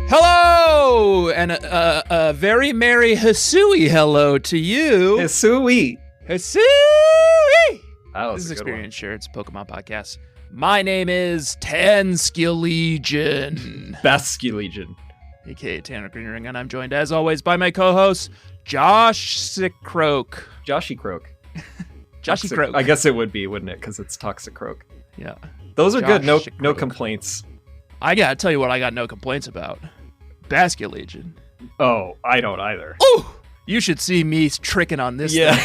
Hello, and a very merry Hisui hello to you. Hisui. Hisui! This is Experience Share. It's a Pokemon podcast. My name is Basculegion. Basculegion. A.k.a. Tanner Greenring, and I'm joined, as always, by my co-host, Josh Sickroak. Joshy Croak. Joshy Croak. I guess it would be, wouldn't it? Because it's Toxic Croak. Yeah. Those are good. No complaints. I gotta tell you what I got no complaints about. Basculegion. Oh, I don't either. Oh! You should see me tricking on this thing.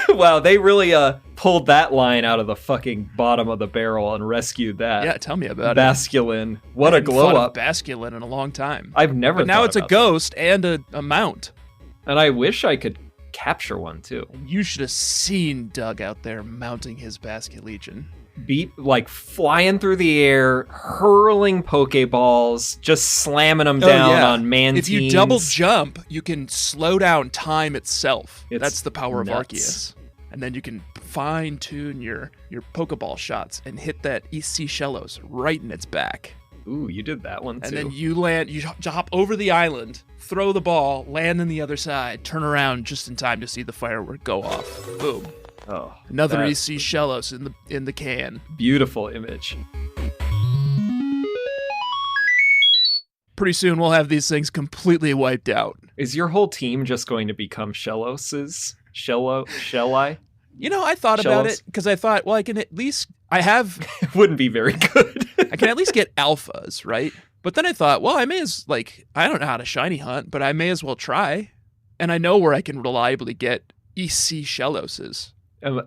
Wow, they really pulled that line out of the fucking bottom of the barrel and rescued that. Yeah, tell me about Basculin. What a glow up. Basculin in a long time. I've never But now it's a ghost and a mount. And I wish I could capture one too. You should have seen Doug out there mounting his Basculegion. Like flying through the air, hurling Pokeballs, just slamming them down on Manteens. If you double jump, you can slow down time itself. That's the power nuts. of Arceus. And then you can fine-tune your Pokeball shots and hit that East Sea Shellos right in its back. Ooh, you did that one too. And then you hop over the island, throw the ball, land on the other side, turn around just in time to see the firework go off. Boom. Oh, another East Sea Shellos in the can. Beautiful image. Pretty soon we'll have these things completely wiped out. Is your whole team just going to become Shelloses? Shell-I? You know, I thought about it because I thought, well, I can at least It wouldn't be very good. I can at least get alphas, right? But then I thought, well, I don't know how to shiny hunt, but I may as well try. And I know where I can reliably get East Sea Shelloses.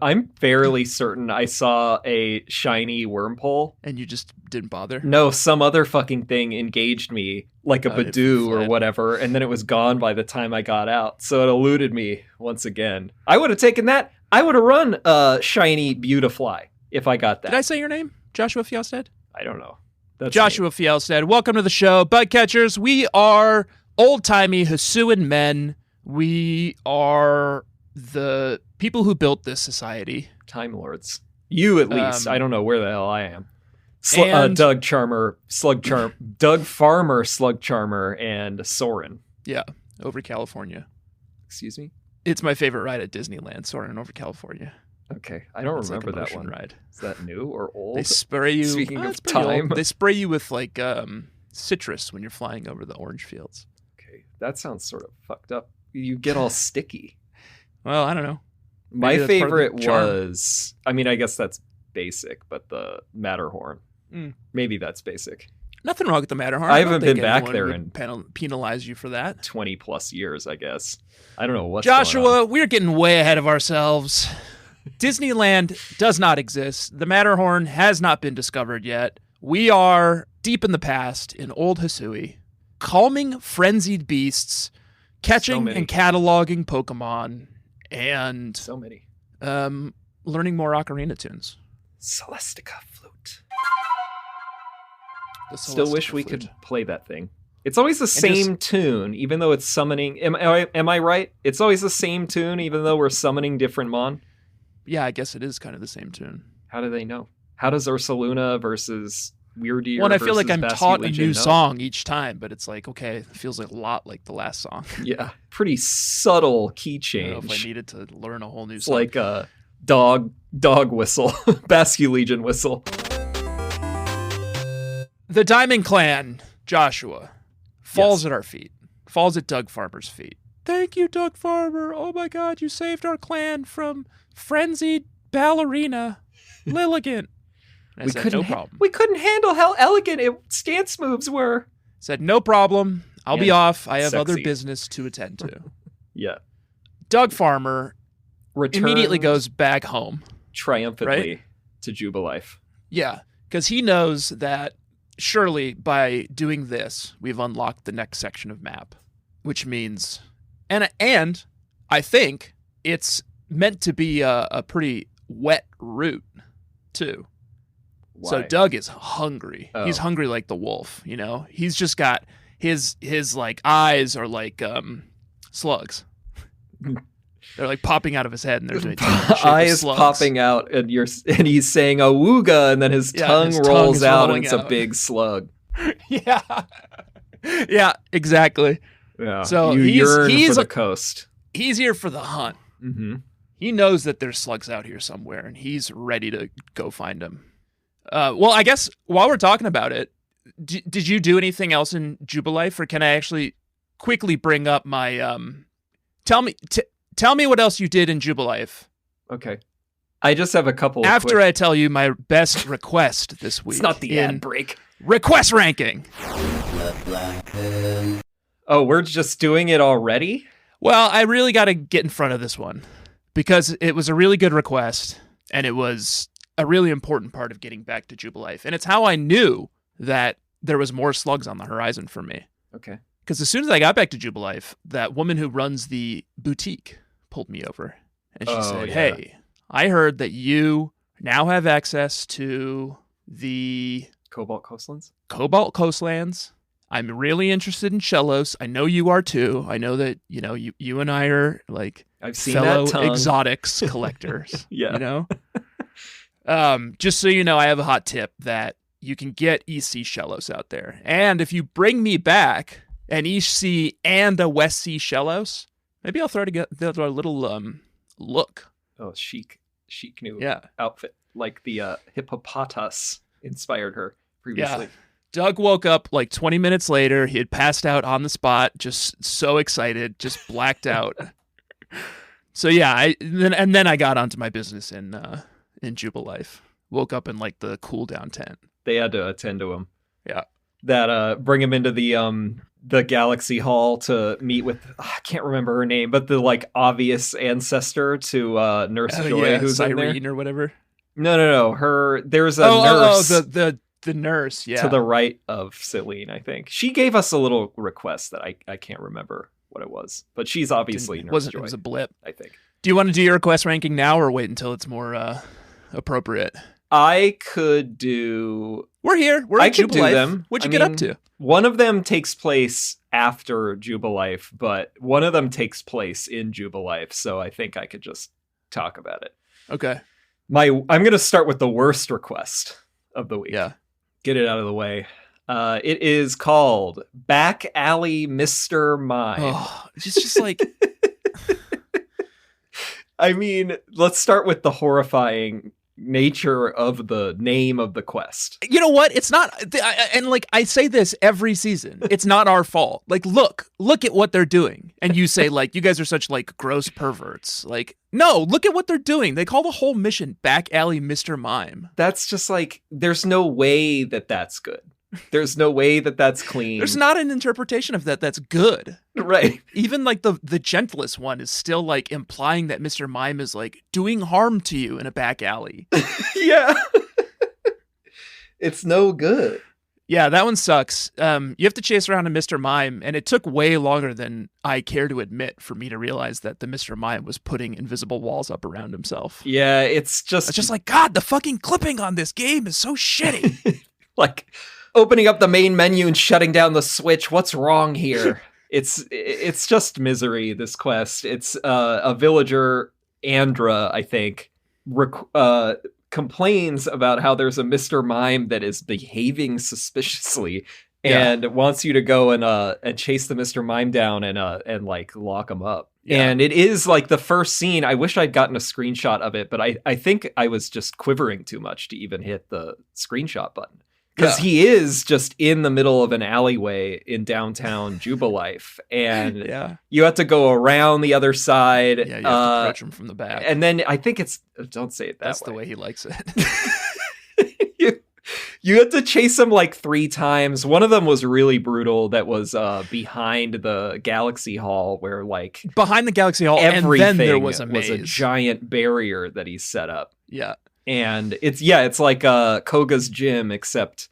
I'm fairly certain I saw a shiny Wurmple. And you just didn't bother? No, some other fucking thing engaged me, like a Badoo or whatever, and then it was gone by the time I got out. So it eluded me once again. I would have taken that. I would have run shiny Beautifly if I got that. Did I say your name? Joshua Fjellstead? I don't know. That's Joshua Fjellstead. Welcome to the show. Bugcatchers, we are old-timey Hisuian men. We are the people who built this society. Time Lords. You at least. I don't know where the hell I am. Doug Farmer, Slug Charmer, and Soren. Yeah, over California. Excuse me? It's my favorite ride at Disneyland, Soren over California. Okay, I don't remember like that one. Ride. Is that new or old? They spray you. Speaking of time, they spray you with like citrus when you're flying over the orange fields. Okay, that sounds sort of fucked up. You get all sticky. Well, I don't know. My favorite was, I mean, I guess that's basic, but the Matterhorn. Maybe that's basic. Nothing wrong with the Matterhorn. I haven't been back there and penalize you for that. 20 plus years, I guess. I don't know what's Joshua, going on. We're getting way ahead of ourselves. Disneyland does not exist. The Matterhorn has not been discovered yet. We are deep in the past in old Hisui, calming frenzied beasts, catching and cataloging Pokemon, and so many. Learning more ocarina tunes. Celestica flute. Still wish we could play that thing. It's always the same tune, even though it's summoning. Am I right? It's always the same tune, even though we're summoning different Mon? Yeah, I guess it is kind of the same tune. How do they know? How does Ursaluna versus Weirdeer? Well, I feel like I'm taught a new song each time, but it's like, okay, it feels like a lot like the last song. Yeah, pretty subtle key change. I don't know if I needed to learn a whole new it's song. It's like a dog whistle, Basculegion whistle. The Diamond Clan, Joshua, falls at our feet. Falls at Doug Farmer's feet. Thank you, Doug Farmer. Oh my God, you saved our clan from frenzied ballerina Lilligant. I said, no problem. We couldn't handle how elegant stance moves were. Said, no problem. I'll be off. I have sexy. other business to attend to. Yeah. Doug Farmer immediately goes back home. Triumphantly to Jubilife. Yeah, because he knows that surely by doing this, we've unlocked the next section of map, which means, and I think it's meant to be a pretty wet route too. Why? So Doug is hungry. Oh. He's hungry like the wolf, you know? He's just got his like eyes are like slugs. They're like popping out of his head, and there's eyes popping out, and he's saying "awooga," and then his tongue rolls out, and it's a big slug. Yeah, Yeah, exactly. Yeah. So you yearn for the coast. He's here for the hunt. Mm-hmm. He knows that there's slugs out here somewhere, and he's ready to go find them. Well, I guess while we're talking about it, did you do anything else in Jubilife, or can I actually quickly bring up my tell me what else you did in Jubilife? Okay. I just have a couple after I tell you my best request this week. It's not the ad break. Request ranking. Oh, we're just doing it already? Well, I really got to get in front of this one because it was a really good request and it was a really important part of getting back to Jubilife. And it's how I knew that there was more slugs on the horizon for me. Okay. Because as soon as I got back to Jubilife, that woman who runs the boutique pulled me over and she said, "Hey, I heard that you now have access to the Cobalt Coastlands. I'm really interested in Shellos. I know you are too. I know that, you and I are like I've seen fellow that tongue. exotics collectors. Yeah. Just so you know, I have a hot tip that you can get East Sea Shellos out there. And if you bring me back an East Sea and a West Sea Shellos, maybe I'll throw together a little look. Oh, chic new outfit. Like the hippopotas inspired her previously. Yeah. Doug woke up like 20 minutes later. He had passed out on the spot, just so excited, just blacked out. So yeah, then I got onto my business in Jubilife. Woke up in like the cool down tent. They had to attend to him. Yeah. That bring him into the Galaxy Hall to meet with I can't remember her name, but the like obvious ancestor to Nurse Joy, who's in there. Irene or whatever. No. There's a nurse. The nurse, yeah. To the right of Celine, I think. She gave us a little request that I can't remember what it was, but she's obviously Nurse Joy. It was a blip, I think. Do you want to do your request ranking now or wait until it's more appropriate? I could do... We're here. We're at Jubilife. I could do them. What'd you get up to? One of them takes place after Jubilife, but one of them takes place in Jubilife, so I think I could just talk about it. Okay. I'm going to start with the worst request of the week. Yeah. Get it out of the way. It is called Back Alley Mr. Mime. Oh, it's just like... I mean, let's start with the horrifying nature of the name of the quest. You know what? It's not... And like, I say this every season. It's not our fault. Like, look at what they're doing. And you say, like, you guys are such, like, gross perverts. Like, no, look at what they're doing. They call the whole mission Back Alley Mr. Mime. That's just like, there's no way that that's good. There's no way that that's clean. There's not an interpretation of that that's good. Right. Even like the gentlest one is still like implying that Mr. Mime is like doing harm to you in a back alley. Yeah. It's no good. Yeah, that one sucks. You have to chase around a Mr. Mime, and it took way longer than I care to admit for me to realize that the Mr. Mime was putting invisible walls up around himself. Yeah, it's just like, God, the fucking clipping on this game is so shitty. Like opening up the main menu and shutting down the switch. What's wrong here? It's just misery, this quest. It's a villager, Andra, I think, complains about how there's a Mr. Mime that is behaving suspiciously and wants you to go and chase the Mr. Mime down and like lock him up. Yeah. And it is like the first scene. I wish I'd gotten a screenshot of it, but I think I was just quivering too much to even hit the screenshot button. Because he is just in the middle of an alleyway in downtown Jubilife, and you have to go around the other side. Yeah, you have to approach him from the back. And then I think don't say it that way. That's the way he likes it. You had to chase him like 3 times. One of them was really brutal. That was behind the Galaxy Hall, where like behind the Galaxy Hall, and then there was a maze. Was a giant barrier that he set up. Yeah. And it's like Koga's gym, except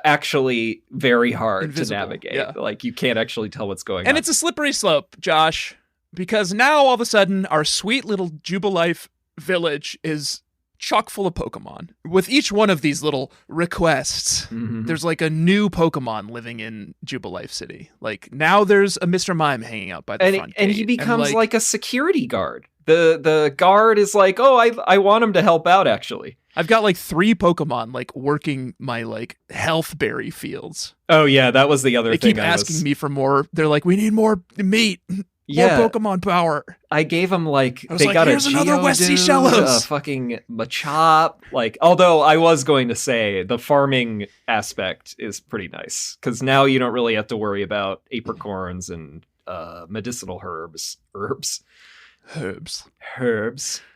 actually very hard to navigate. Yeah. Like you can't actually tell what's going on. And it's a slippery slope, Josh, because now all of a sudden our sweet little Jubilife village is chock full of Pokemon. With each one of these little requests, there's like a new Pokemon living in Jubilife City. Like now there's a Mr. Mime hanging out by the front gate. And he becomes like a security guard. The guard is like, oh, I want him to help out, actually. I've got like 3 Pokemon like working my like health berry fields. Oh yeah, that was the other They thing. keep asking me for more. They're like, we need more meat. More Pokemon power. I gave them like I was they like, got here's a another West Sea Geodude, Shellos. a fucking Machop. Like, although I was going to say the farming aspect is pretty nice because now you don't really have to worry about apricorns and medicinal herbs.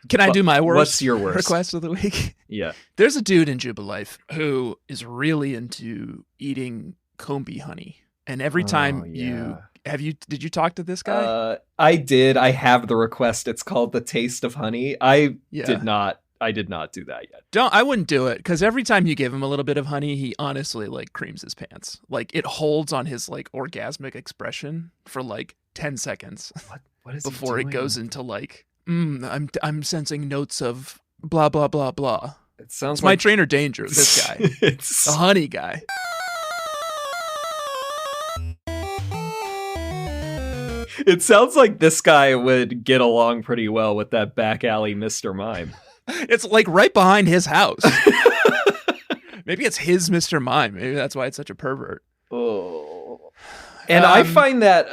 Can I do my worst? What's your worst request of the week? Yeah. There's a dude in Jubilife who is really into eating combi honey. And every time did you talk to this guy? I did. I have the request. It's called The Taste of Honey. I did not do that yet. I wouldn't do it because every time you give him a little bit of honey, he honestly like creams his pants. Like it holds on his like orgasmic expression for like 10 seconds. What is before he it doing? goes into like, I'm sensing notes of blah blah blah blah. It sounds it's like my trainer danger. This guy, it's a honey guy. It sounds like this guy would get along pretty well with that back alley Mr. Mime. It's like right behind his house. Maybe it's his Mr. Mime. Maybe that's why it's such a pervert. Oh. And I find that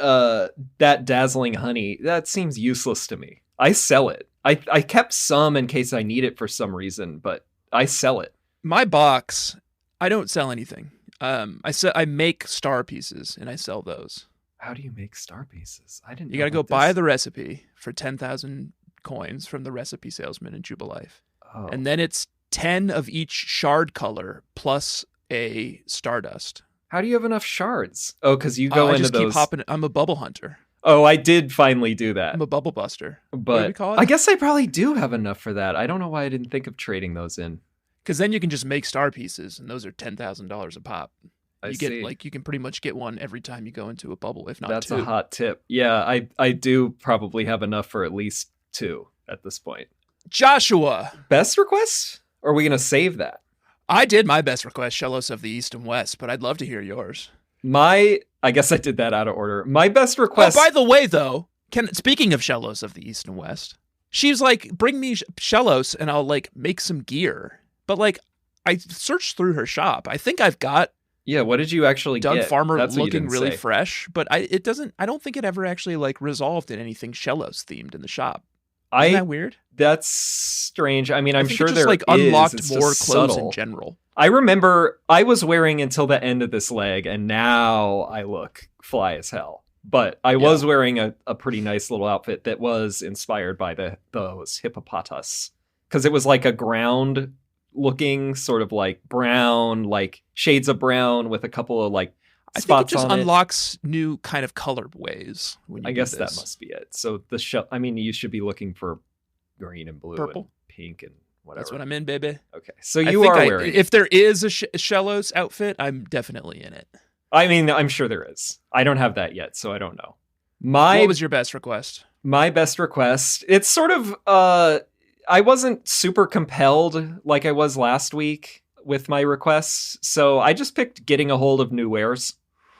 that dazzling honey, that seems useless to me. I sell it. I kept some in case I need it for some reason, but I sell it. My box, I don't sell anything. I make star pieces and I sell those. How do you make star pieces? I didn't. You got to go buy the recipe for 10,000 coins from the recipe salesman in Jubilife. Oh. And then it's 10 of each shard color plus a stardust. How do you have enough shards? Oh, because you go into just those. Keep hopping. I'm a bubble hunter. Oh, I did finally do that. I'm a bubble buster. But what do we call it? I guess I probably do have enough for that. I don't know why I didn't think of trading those in. Because then you can just make star pieces, and those are $10,000 a pop. I you see. get like you can pretty much get one every time you go into a bubble, if not That's 2. a hot tip. Yeah, I do probably have enough for at least 2 at this point. Joshua, Best request? Or are we gonna save that? I did my best request, Shellos of the East and West, but I'd love to hear yours. I guess I did that out of order. My best request. Oh, by the way, though, speaking of Shellos of the East and West, she's like, bring me Shellos and I'll like make some gear. But like, I searched through her shop. I think I've got. Yeah, what did you actually Doug get? Farmer That's looking really fresh, but I don't think it ever actually like resolved in anything Shellos themed in the shop. Isn't that weird? That's strange. I mean, I'm sure it just, there like is. unlocked It's more just clothes subtle. in general. I remember I was wearing until the end of this leg, and now I look fly as hell. But I was wearing a pretty nice little outfit that was inspired by those hippopotas. Because it was like a ground looking sort of like brown, like shades of brown with a couple of like I spots think it just on unlocks new kind of colorways. I guess that must be it. So you should be looking for green and blue purple, and pink and whatever. That's what I'm in, baby. Okay, so you are wearing. If there is a Shellos outfit, I'm definitely in it. I mean, I'm sure there is. I don't have that yet, so I don't know. What was your best request? My best request. It's sort of. I wasn't super compelled like I was last week with my requests, so I just picked getting a hold of new wares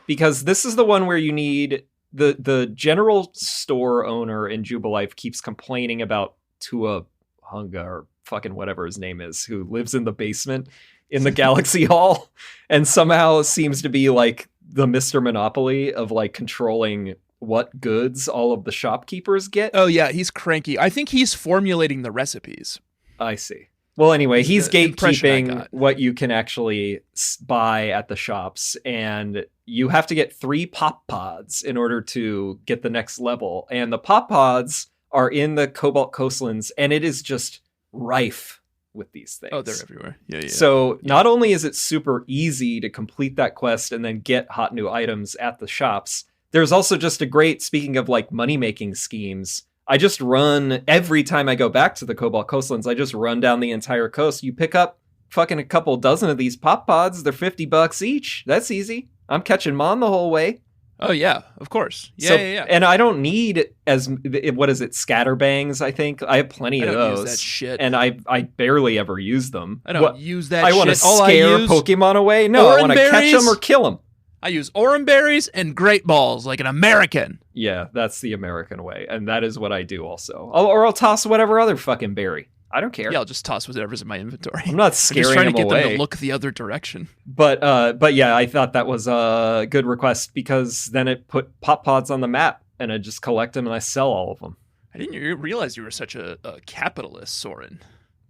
because this is the one where you need the general store owner in Jubilife keeps complaining about Tua Hunga or fucking whatever his name is, who lives in the basement in the Galaxy Hall and somehow seems to be like the Mr. Monopoly of like controlling what goods all of the shopkeepers get. Oh yeah, he's cranky. I think he's formulating the recipes. I see. Well, anyway, he's gatekeeping what you can actually buy at the shops, and you have to get 3 pop pods in order to get the next level. And the pop pods are in the Cobalt Coastlands, and it is just rife with these things. Oh, they're everywhere. Yeah. So not only is it super easy to complete that quest and then get hot new items at the shops, there's also just a great, speaking of like money-making schemes, I just run, every time I go back to the Cobalt Coastlands, I just run down the entire coast. You pick up fucking a couple dozen of these pop pods, they're $50 each. That's easy. I'm catching them on the whole way. Oh, yeah, of course. Yeah. And I don't need scatterbangs, I think. I have plenty of those. I don't use that shit. And I barely ever use them. I don't use that shit. I want to scare Pokemon away? No, I want to catch them or kill them. I use Oran berries and Great Balls like an American. Yeah, that's the American way. And that is what I do also. Or I'll toss whatever other fucking berry. I don't care. Yeah, I'll just toss whatever's in my inventory. I'm not I'm just scaring trying to him get away. them to look the other direction. But yeah, I thought that was a good request because then it put pop pods on the map, and I just collect them and I sell all of them. I didn't realize you were such a capitalist, Soren.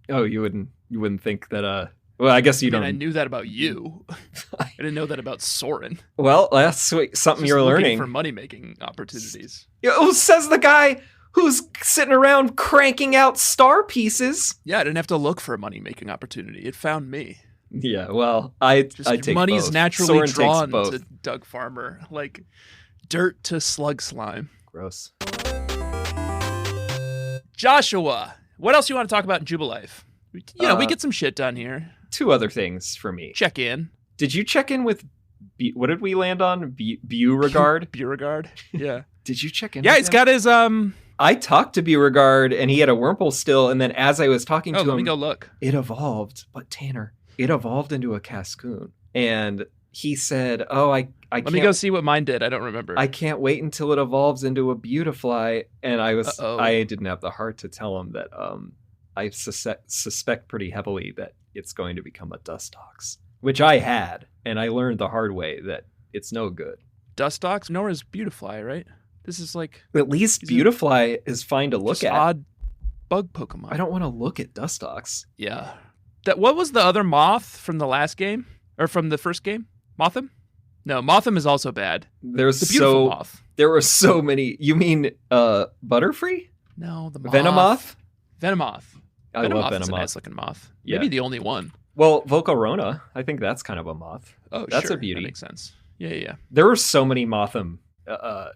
Oh, you wouldn't think that. Well, I guess you don't. I knew that about you. I didn't know that about Soren. Well, that's something you're learning. For money-making opportunities. Oh, says the guy who's sitting around cranking out star pieces. Yeah, I didn't have to look for a money-making opportunity. It found me. Yeah, well, I take money's both. naturally Soren drawn takes to Doug Farmer, like dirt to slug slime. Gross. Joshua, what else you want to talk about in Jubilife? We get some shit done here. 2 other things for me. Check in. Did you check in with what did we land on? Beauregard? Beauregard? Yeah. Did you check in? Yeah, with he's him? got his I talked to Beauregard and he had a Wurmple still, and then as I was talking to him, let me go look. It evolved, but Tanner, it evolved into a Cascoon. And he said, "Oh, I Let can't, me go see what mine did. I don't remember. I can't wait until it evolves into a Beautifly." And I didn't have the heart to tell him that I suspect pretty heavily that it's going to become a Dustox, which I had, and I learned the hard way that it's no good. Dustox, nor is Beautifly, right? This is like at least Beautifly is fine to look at. Odd bug Pokemon. I don't want to look at Dustox. Yeah. What was the other moth from the last game or from the first game? Mothim? No, Mothim is also bad. There's the beautiful moth. There were so many. You mean Butterfree? No, the moth. Venomoth. Venomoth. I love Venomoth is a Venomoth. nice looking moth. Yeah. Maybe the only one. Well, Volcarona. I think that's kind of a moth. Oh, that's sure. a beauty. That makes sense. Yeah. There were so many Mothim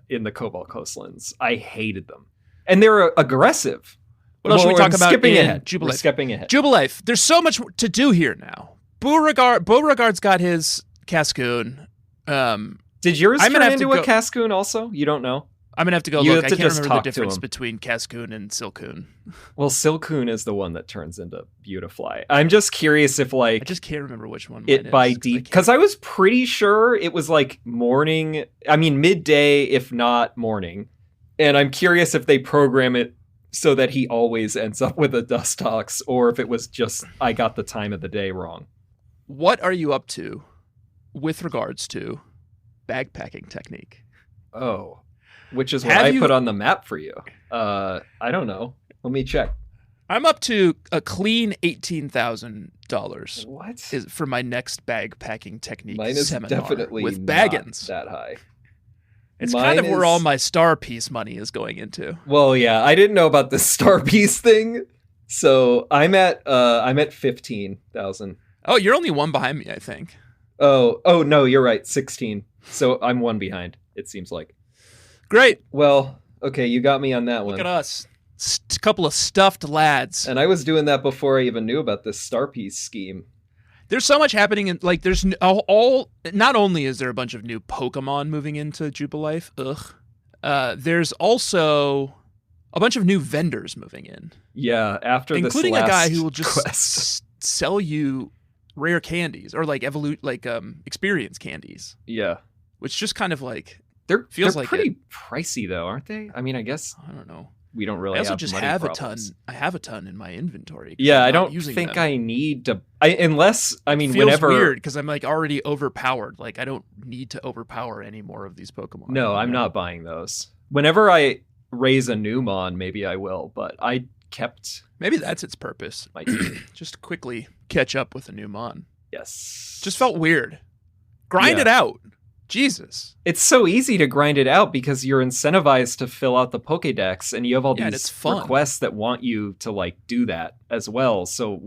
in the Cobalt Coastlands. I hated them, and they were aggressive. What else should we talk about? Skipping in ahead. Jubilife? We're skipping ahead. Jubilife. There's so much to do here now. Beauregard's got his Cascoon. Did yours turn into a Cascoon also? You don't know? I'm gonna have to go you look. Have to I can't just remember the talk to difference him. between Cascoon and Silcoon. Well, Silcoon is the one that turns into Beautifly. I'm just curious if I just can't remember which one. It by deep, because I was pretty sure it was like morning. I mean midday, if not morning. And I'm curious if they program it so that he always ends up with a Dustox, or if it was just I got the time of the day wrong. What are you up to with regards to bagpacking technique? Oh. Which is what I put on the map for you. I don't know. Let me check. I'm up to a clean $18,000. What? For my next bagpacking technique Mine is seminar definitely with not Baggins. that high. It's kind of where all my star piece money is going into. Well, yeah, I didn't know about the star piece thing, so I'm at 15,000. Oh, you're only one behind me, I think. Oh no, you're right, 16. So I'm one behind. It seems like. Great. Well, okay, you got me on that one. Look at us. A couple of stuffed lads. And I was doing that before I even knew about this star piece scheme. There's so much happening in there's all not only is there a bunch of new Pokemon moving into Jubilife, there's also a bunch of new vendors moving in. Yeah, after including this last a guy who will just quest. sell you rare candies or experience candies. Yeah. Which just kind of they're like pretty pricey though, aren't they? I mean, I guess I don't know. We don't really. I also have just money have problems. a ton. I have a ton in my inventory. Yeah, I don't think I need to. Unless I mean, feels whenever weird because I'm already overpowered. I don't need to overpower any more of these Pokemon. No, I'm not buying those. Whenever I raise a new Mon, maybe I will. But I kept. Maybe that's its purpose. Just quickly catch up with a new Mon. Yes. Just felt weird. Grind it out. Jesus. It's so easy to grind it out because you're incentivized to fill out the Pokédex and you have all these requests that want you to do that as well. So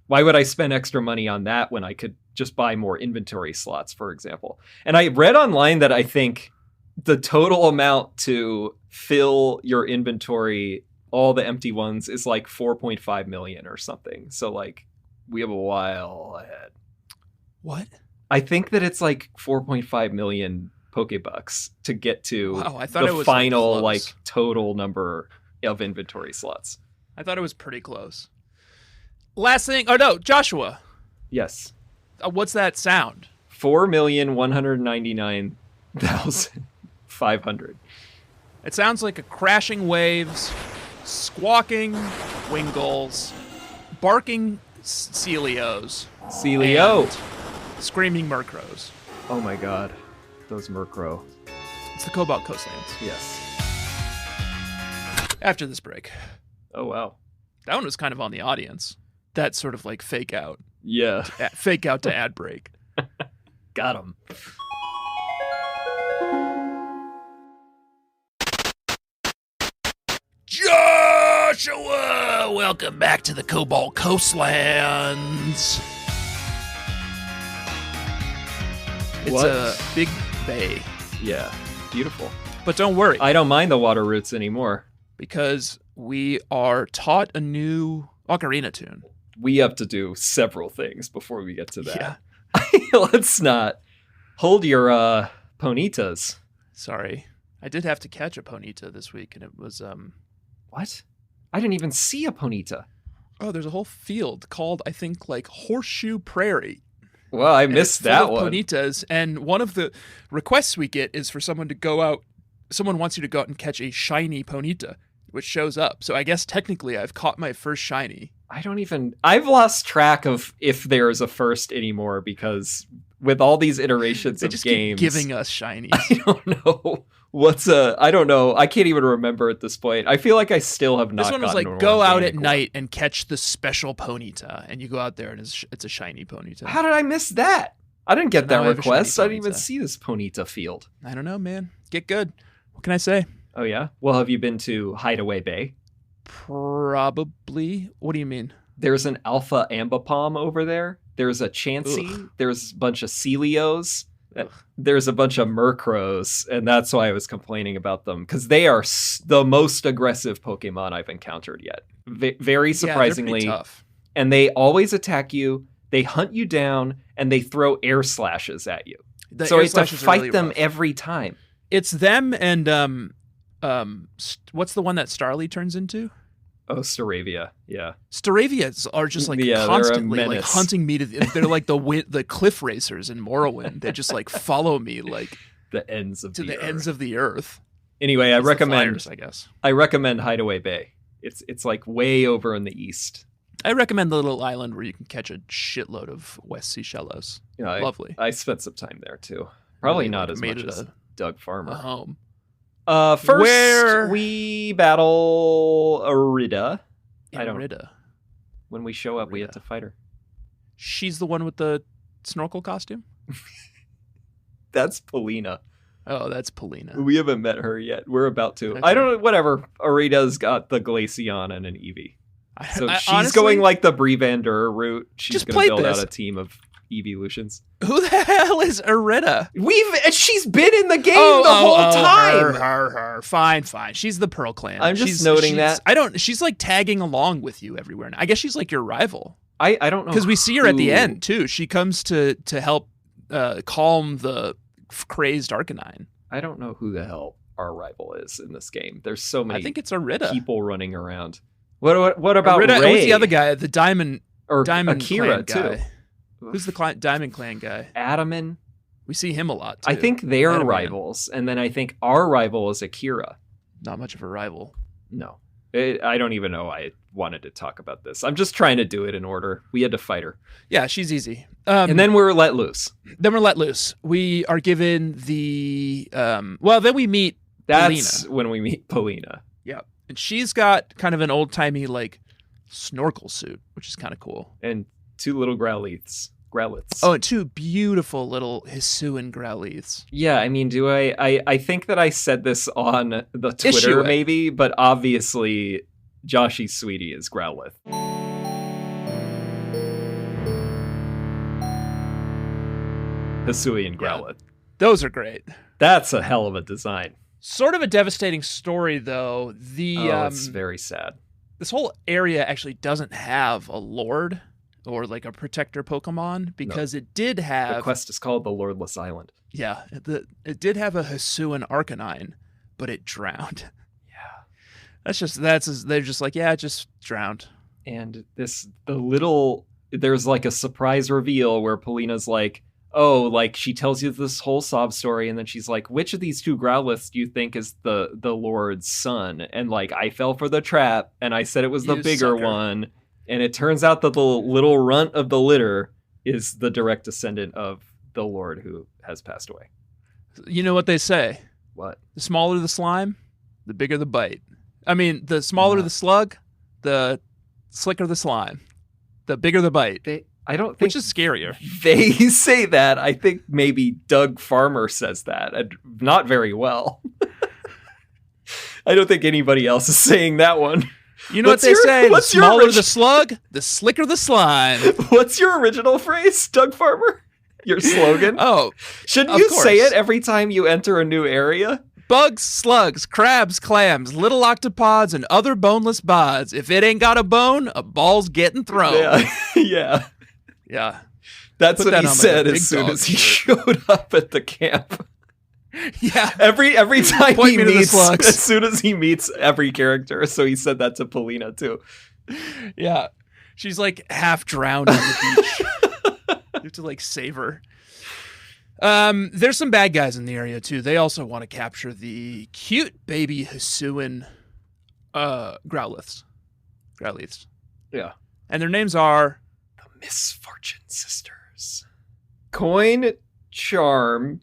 why would I spend extra money on that when I could just buy more inventory slots, for example? And I read online that I think the total amount to fill your inventory, all the empty ones, is 4.5 million or something. So we have a while ahead. What? I think that it's 4.5 million Pokebucks to get to the final total number of inventory slots. I thought it was pretty close. Last thing, Joshua. Yes. What's that sound? 4,199,500. It sounds like a crashing waves, squawking Wingulls, barking Celios. Celio. And screaming Murkrows. Oh my god. Those Murkrow. It's the Cobalt Coastlands. Yes. After this break. Oh, wow. That one was kind of on the audience. That sort of like fake out. Yeah. Fake out to ad break. Got him. Joshua! Welcome back to the Cobalt Coastlands. It's a big bay. Yeah. Beautiful. But don't worry. I don't mind the water routes anymore. Because we are taught a new ocarina tune. We have to do several things before we get to that. Yeah. Let's not. Hold your ponitas. Sorry. I did have to catch a ponita this week, and it was... What? I didn't even see a ponita. Oh, there's a whole field called, I think, like Horseshoe Prairie. Well, I missed that one. Ponitas, and one of the requests we get is for someone to go out. Someone wants you to go out and catch a shiny ponita, which shows up. So I guess technically I've caught my first shiny. I've lost track of if there is a first anymore because with all these iterations they of just games. Keep giving us shinies. I don't know. I don't know. I can't even remember at this point. I feel like I still have not. This one was like, go out at night and catch the special ponita. And you go out there and it's a shiny ponita. How did I miss that? I didn't get that request. I didn't even see this ponita field. I don't know, man. Get good. What can I say? Oh, yeah? Well, have you been to Hideaway Bay? Probably. What do you mean? There's an alpha ambipom over there. There's a Chansey. Ugh. There's a bunch of Celios. There's a bunch of Murkrows, and that's why I was complaining about them, because they are the most aggressive Pokemon I've encountered yet. Very surprisingly. They're tough. And they always attack you, they hunt you down, and they throw air slashes at you. So you have to fight them every time. It's them and what's the one that Starly turns into? Oh, Staravia. Yeah. Staravias are just like constantly like hunting me. They're like the cliff racers in Morrowind. They just like follow me like the ends of the ends of the earth. Anyway, I recommend. Flyers, I guess I recommend Hideaway Bay. It's like way over in the east. I recommend the little island where you can catch a shitload of West Sea Shellos. Yeah, lovely. I spent some time there too. Probably not as much as Doug Farmer. Home. First, we battle Arida. When we show up, we have to fight her. She's the one with the snorkel costume? That's Polina. Oh, that's Polina. We haven't met her yet. We're about to. Okay. I don't know. Whatever. Arida's got the Glaceon and an Eevee. So she's honestly, going like the Brevander route. She's going to build out a team of Eeveelutions. Who the hell is Arida? She's been in the game the whole time. Her. Fine. She's the Pearl Clan. I'm just noting that. She's like tagging along with you everywhere. I guess she's like your rival. I don't know. Because we see her at the end too. She comes to help calm the crazed Arcanine. I don't know who the hell our rival is in this game. There's so many. I think it's Arida. People running around. What about Arida? Ray? Who's the other guy? The Diamond Akira Clan guy. too. Who's the Diamond Clan guy? Adaman. We see him a lot, too. I think they're rivals, and then I think our rival is Akira. Not much of a rival. No. I don't even know I wanted to talk about this. I'm just trying to do it in order. We had to fight her. Yeah, she's easy. And then we're let loose. We are given the... then we meet That's Polina. When we meet Polina. Yeah. And she's got kind of an old-timey, like, snorkel suit, which is kind of cool. And 2 little Growlithes. Oh, and 2 beautiful little Hisuian Growlithes. Yeah, I mean, I think that I said this on the Twitter maybe, but obviously Joshy's sweetie is Growlithe. Hisuian Growlithe. Yeah, those are great. That's a hell of a design. Sort of a devastating story, though. It's very sad. This whole area actually doesn't have a Lord or like a protector Pokemon because it did have... The quest is called the Lordless Island. Yeah, it did have a Hisuian Arcanine, but it drowned. Yeah. They're just like, yeah, it just drowned. And there's like a surprise reveal where Polina's like, oh, like she tells you this whole sob story, and then she's like, which of these 2 Growliths do you think is the Lord's son? And like, I fell for the trap, and I said it was the bigger one. And it turns out that the little runt of the litter is the direct descendant of the Lord who has passed away. You know what they say? What? The smaller the slime, the bigger the bite. I mean, the smaller the slug, the slicker the slime. The bigger the bite. I don't think... Which is scarier. They say that. I think maybe Doug Farmer says that. And not very well. I don't think anybody else is saying that one. You know what they say? The smaller the slug, the slicker the slime. What's your original phrase, Doug Farmer? Your slogan? Oh, shouldn't you say it every time you enter a new area? Bugs, slugs, crabs, clams, little octopods, and other boneless bods. If it ain't got a bone, a ball's getting thrown. Yeah. Yeah. That's what he said as soon as he showed up at the camp. Yeah. Every time Point he me to the meets, slugs. as soon as he meets every character. So he said that to Polina too. Yeah. She's like half drowned on the beach. You have to like save her. There's some bad guys in the area too. They also want to capture the cute baby Hisuian Growliths. Yeah. And their names are the Misfortune Sisters. Coin, Charm,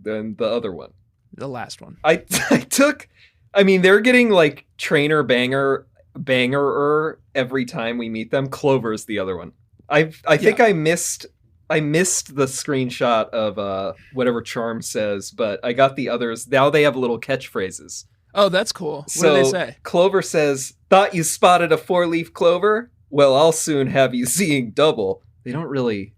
then the other one. The last one. They're getting like trainer banger every time we meet them. Clover's the other one. I think I missed the screenshot of whatever Charm says, but I got the others. Now they have little catchphrases. Oh, that's cool. What do they say? Clover says, "Thought you spotted a 4-leaf clover? Well, I'll soon have you seeing double." They don't really...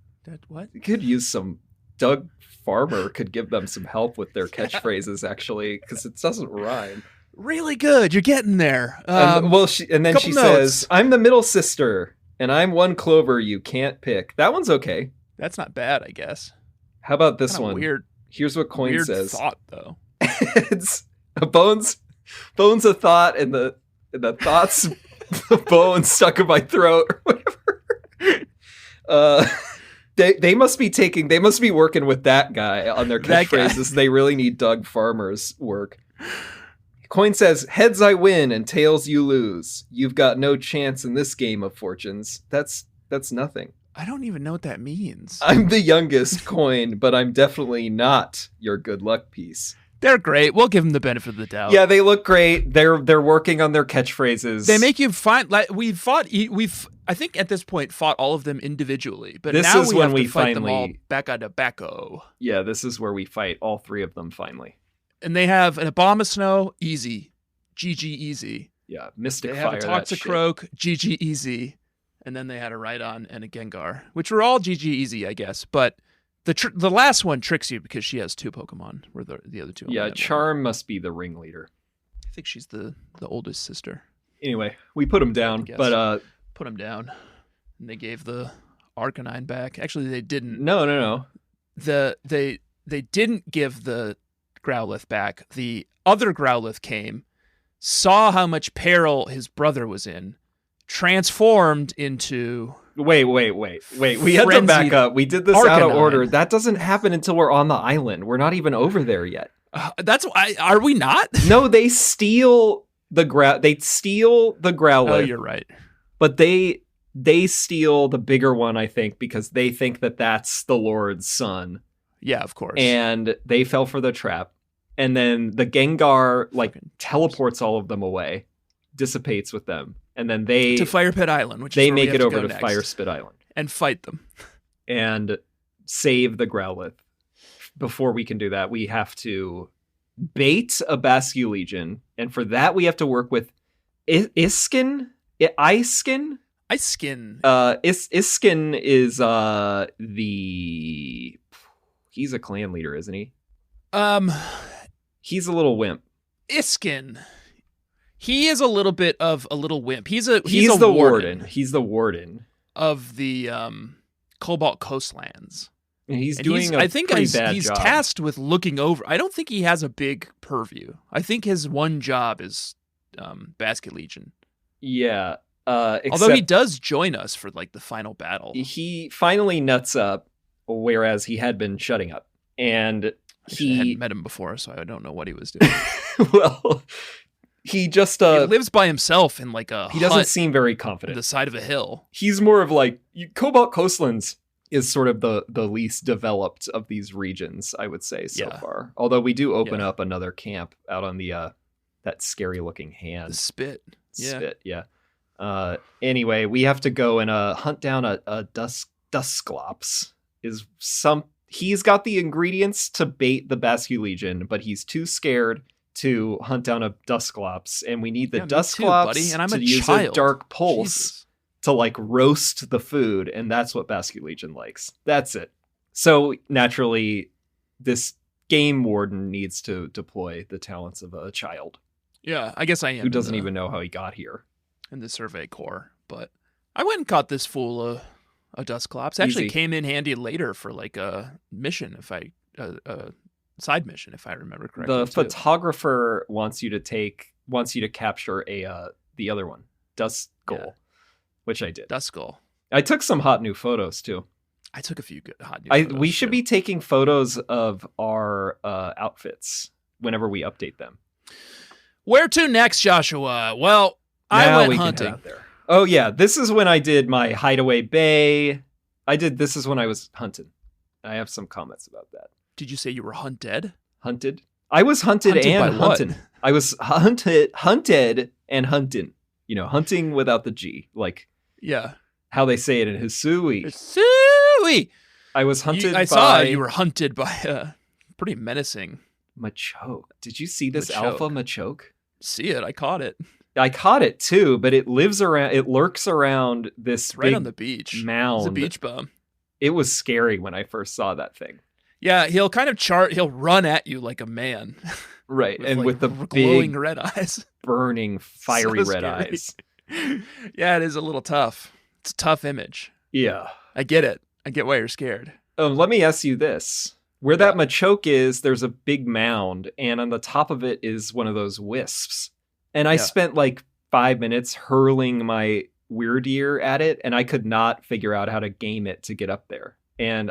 What? You could use some... Doug Farmer could give them some help with their catchphrases, actually, because it doesn't rhyme. Really good. You're getting there. And then she says, "I'm the middle sister, and I'm one clover you can't pick." That one's okay. That's not bad, I guess. How about this one? Weird. Here's what Coin weird says. Thought though. It's a bones a thought, and the thoughts the bone stuck in my throat or whatever. They must be working with that guy on their catchphrases. They really need Doug Farmer's work. Coin says, "Heads I win and tails you lose. You've got no chance in this game of fortunes." That's nothing. I don't even know what that means. I'm the youngest, Coin, but I'm definitely not your good luck piece. They're great. We'll give them the benefit of the doubt. Yeah, they look great. They're working on their catchphrases. They make you find like we've I think at this point fought all of them individually, but this now is we when have we to fight finally them all back on tobacco. Yeah, this is where we fight all three of them finally. And they have an Abomasnow, easy, GG easy. Yeah, Mystic They Fire. have a Toxicroak, GG easy, and then they had a Rhydon and a Gengar, which were all GG easy, I guess. But the last one tricks you because she has 2 Pokemon, where the other 2. Yeah, Charm must be the ringleader. I think she's the oldest sister. Anyway, we put them down, but put them down, and they gave the Arcanine back. Actually, they didn't. No. They didn't give the Growlithe back. The other Growlithe came, saw how much peril his brother was in, transformed into... Wait. We had to back up. We did this out of order. That doesn't happen until we're on the island. We're not even over there yet. That's why. Are we not? No, they steal the Growlithe. Oh, you're right. But they steal the bigger one, I think, because they think that that's the Lord's son. Yeah, of course. And they fell for the trap. And then the Gengar teleports all of them away, dissipates with them. And then they... to Fire Pit Island, which they is make it over to next, Fire Spit Island. and fight them. And save the Growlithe. Before we can do that, we have to bait a Basculegion. And for that, we have to work with Iskin? Iskin? Iskin. Iskin is he's a clan leader, isn't he? He's a little wimp. Iskin. He is a little bit of a little wimp. He's the warden. He's the warden of the Cobalt Coastlands. And he's doing a pretty bad he's job. tasked with looking over. I don't think he has a big purview. I think his one job is Basculegion. Yeah. Although he does join us for like the final battle. He finally nuts up, whereas he had been shutting up. And I hadn't met him before, so I don't know what he was doing. Well, He just he lives by himself in like a he doesn't hut seem very on confident. the side of a hill. He's more of like Cobalt Coastlands is sort of the least developed of these regions, I would say so far. Although we do open up another camp out on the that scary looking hand. The spit. Yeah. Anyway, we have to go and hunt down a Dusclops. He's got the ingredients to bait the Basculegion, but he's too scared to hunt down a Dusclops, and we need the Dusclops and I'm to a use child. a dark pulse. Jesus. To like roast the food, and that's what Basculegion likes. That's it. So naturally, this game warden needs to deploy the talents of a child. Yeah, I guess I am. Who doesn't even know how he got here. In the Survey Corps. But I went and caught this fool a Dusclops. Actually came in handy later for like a mission, side mission, if I remember correctly. The photographer wants you to capture the other one, Duskull. Which I did. Duskull. I took some hot new photos too. I took a few good hot new photos. We should be taking photos of our outfits whenever we update them. Where to next, Joshua? Well, I went hunting. Oh yeah, this is when I did my hideaway bay. This is when I was hunting. I have some comments about that. Did you say you were hunted? Hunted? I was hunted and hunting. I was hunted and hunting. You know, hunting without the G. Like, how they say it in Hisui. Hisui! I was hunted I saw you were hunted by a pretty menacing Machoke. Did you see this alpha Machoke? See it. I caught it. I caught it too, but it lurks around this right on the beach mound. It's a beach bum. It was scary when I first saw that thing. Yeah, he'll kind of he'll run at you like a man. Right, and with the glowing big, red eyes. Burning, fiery red eyes. Yeah, it is a little tough. It's a tough image. Yeah. I get it. I get why you're scared. Let me ask you this. Where that Machoke is, there's a big mound, and on the top of it is one of those wisps. And I spent like 5 minutes hurling my weird ear at it, and I could not figure out how to game it to get up there. And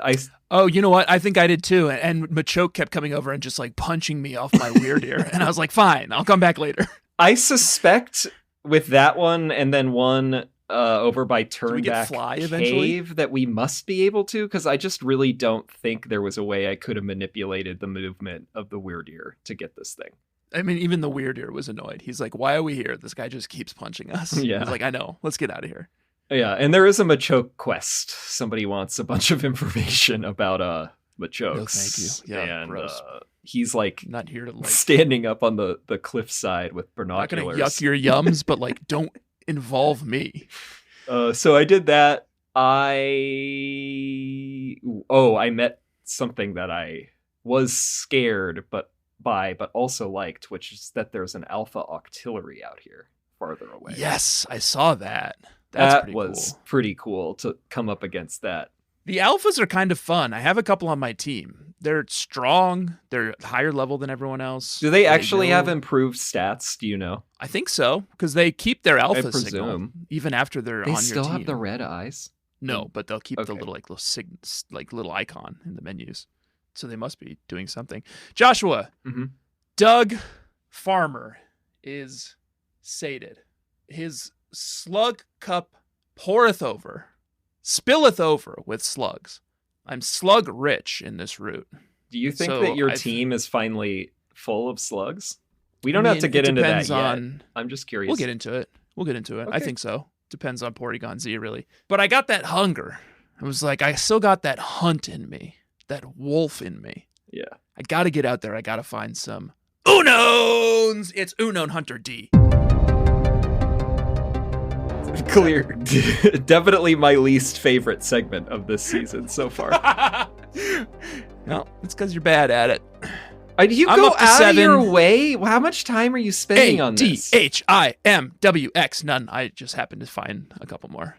oh, you know what? I think I did too. And Machoke kept coming over and just like punching me off my weird ear. And I was like, fine, I'll come back later. I suspect with that one and then one over by Turnback Cave that we must be able to, because I just really don't think there was a way I could have manipulated the movement of the weird ear to get this thing. I mean, even the weird ear was annoyed. He's like, why are we here? This guy just keeps punching us. Yeah. He's like, I know. Let's get out of here. Yeah, and there is a Machoke quest. Somebody wants a bunch of information about Machokes. No, thank you. Yeah, and gross. He's like not here to like standing up on the cliffside with binoculars. Not gonna yuck your yums, but like don't involve me. So I did that. I met something that I was scared but also liked, which is that there's an alpha octillery out here farther away. Yes, I saw that. That was pretty cool to come up against that. The alphas are kind of fun. I have a couple on my team. They're strong. They're higher level than everyone else. Do they actually have improved stats? Do you know? I think so, because they keep their alpha I presume. Signal even after they're on your team. They still have the red eyes? No, but they'll keep the little little icon in the menus. So they must be doing something. Joshua, Doug Farmer is sated. His slug cup poureth over, spilleth over with slugs. I'm slug rich in this route. Do you think that your team is finally full of slugs? We don't have to get into that yet. I'm just curious. We'll get into it. Okay. I think so. Depends on Porygon Z, really. But I got that hunger. I was like, I still got that hunt in me, that wolf in me. Yeah. I got to get out there. I got to find some Unowns. It's Unown Hunter D. Clear. Definitely my least favorite segment of this season so far. No, it's because you're bad at it. You go out of your way? How much time are you spending on this? ADHIMWX. None. I just happened to find a couple more.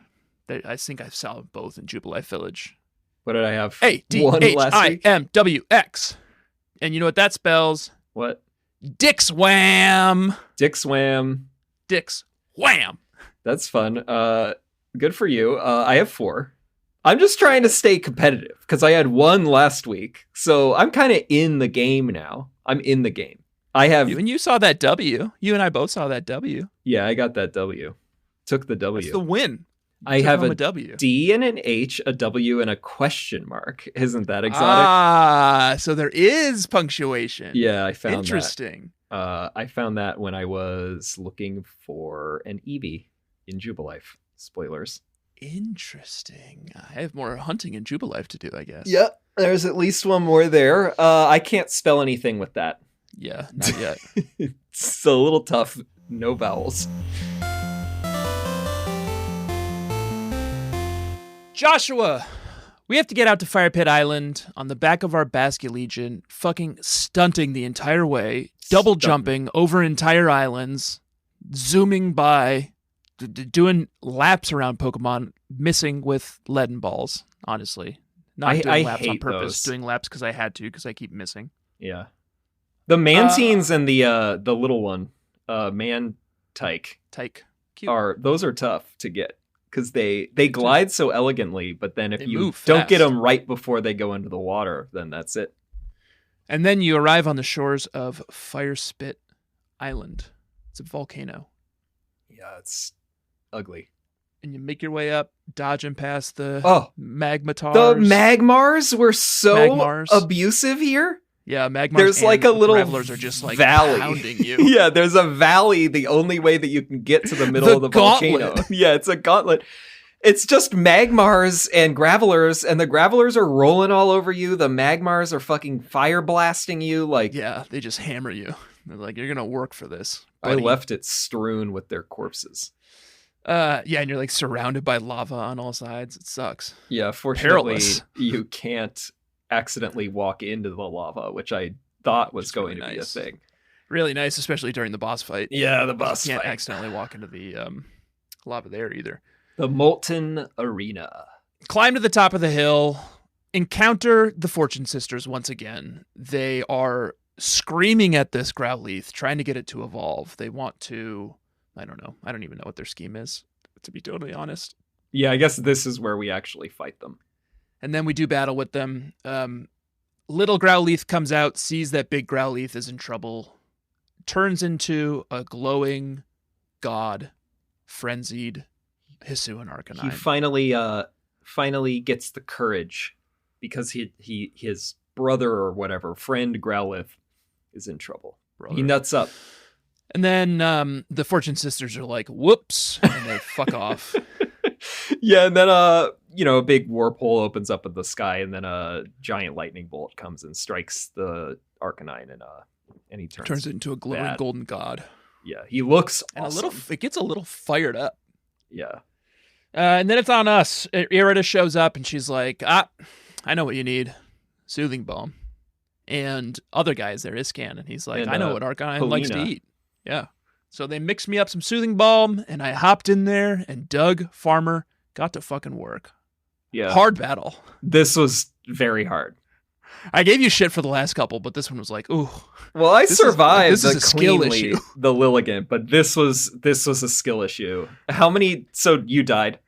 I think I saw both in Jubilee Village. What did I have? ADHIMWX. And you know what that spells? What? Dick Swam. Dick Swam. Dick's Wham. That's fun. Good for you. I have 4. I'm just trying to stay competitive because I had 1 last week. So I'm kind of in the game now. I'm in the game. I have. You saw that W. You and I both saw that W. Yeah, I got that W. Took the W. That's the win. I have a W. D and an H, a W, and a question mark. Isn't that exotic? Ah, so there is punctuation. Yeah, I found Interesting. that. I found that when I was looking for an Eevee in Jubilife. Spoilers. Interesting. I have more hunting in Jubilife to do, I guess. Yep, there's at least one more there. I can't spell anything with that. Yeah, not yet. It's a little tough. No vowels. Joshua, we have to get out to Fire Pit Island on the back of our Basculegion, fucking stunting the entire way, double jumping over entire islands, zooming by, doing laps around Pokemon, missing with Leaden Balls, honestly. Not doing laps on purpose, doing laps because I had to, because I keep missing. Yeah. The Mantines and the little one, Tyke. Cute. Those are tough to get. Because they glide so elegantly, but then if you don't get them right before they go into the water, then that's it. And then you arrive on the shores of Fire Spit Island. It's a volcano. Yeah, it's ugly. And you make your way up, dodging past the Magmatars. The Magmars were so abusive here. Yeah, Magmars. There's like a little Gravelers are just like valley pounding you. Yeah, there's a valley. The only way that you can get to the middle of the volcano. Yeah, it's a gauntlet. It's just Magmars and Gravelers, and the Gravelers are rolling all over you. The Magmars are fucking fire blasting you. Like, yeah, they just hammer you. They're like, you're gonna work for this, buddy. I left it strewn with their corpses. Yeah, and you're like surrounded by lava on all sides. It sucks. Yeah, fortunately, you can't accidentally walk into the lava, which I thought was going to be a thing. Really nice, especially during the boss fight. Yeah, the boss fight. You can't fight. Accidentally walk into the lava there either. The Molten Arena. Climb to the top of the hill. Encounter the Fortune Sisters once again. They are screaming at this Growlithe, trying to get it to evolve. They want to... I don't know. I don't even know what their scheme is, to be totally honest. Yeah, I guess this is where we actually fight them. And then we do battle with them. Little Growlithe comes out, sees that big Growlithe is in trouble, turns into a glowing god, frenzied Hisuian Arcanine. He finally gets the courage because his brother or whatever, friend Growlithe, is in trouble. He nuts up. And then the Fortune Sisters are like, whoops, and they fuck off. Yeah, and then a big warp hole opens up in the sky, and then a giant lightning bolt comes and strikes the Arcanine, and he turns it into a glowing golden god. Yeah, he looks awesome. And it gets a little fired up. Yeah. And then it's on us. Irida shows up, and she's like, I know what you need. Soothing Balm. And other guys there, Iscan, and he's like, I know what Arcanine likes to eat. Yeah. So they mixed me up some Soothing Balm, and I hopped in there, and Doug, Farmer, got to fucking work. Yeah. Hard battle. This was very hard. I gave you shit for the last couple, but this one was like, ooh. Well, I survived this is a skill issue. The Lilligant, but this was a skill issue. How many? So you died?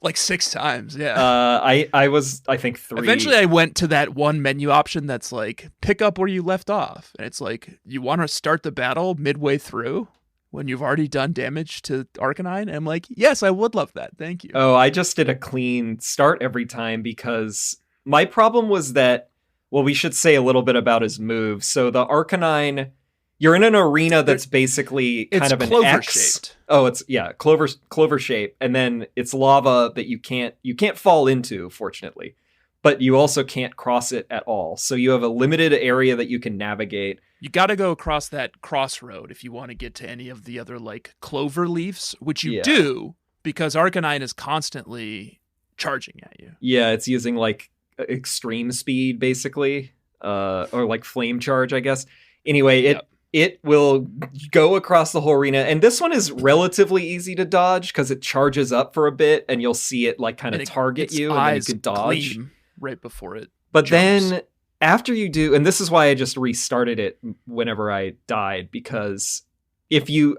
Like 6 times, yeah. I was, I think, 3. Eventually I went to that one menu option that's like, pick up where you left off. And it's like, you want to start the battle midway through when you've already done damage to Arcanine? And I'm like, yes, I would love that. Thank you. Oh, I just did a clean start every time because my problem was that, well, we should say a little bit about his moves. So the Arcanine... You're in an arena that's basically kind of an X. Shaped. Oh, it's clover shape, and then it's lava that you can't fall into, fortunately, but you also can't cross it at all. So you have a limited area that you can navigate. You got to go across that crossroad if you want to get to any of the other like clover leaves, which you do because Arcanine is constantly charging at you. Yeah, it's using like extreme speed basically, or like flame charge, I guess. Anyway, It will go across the whole arena. And this one is relatively easy to dodge because it charges up for a bit and you'll see it like kind of target you and then you can dodge right before it. But jumps. Then after you do, and this is why I just restarted it whenever I died, because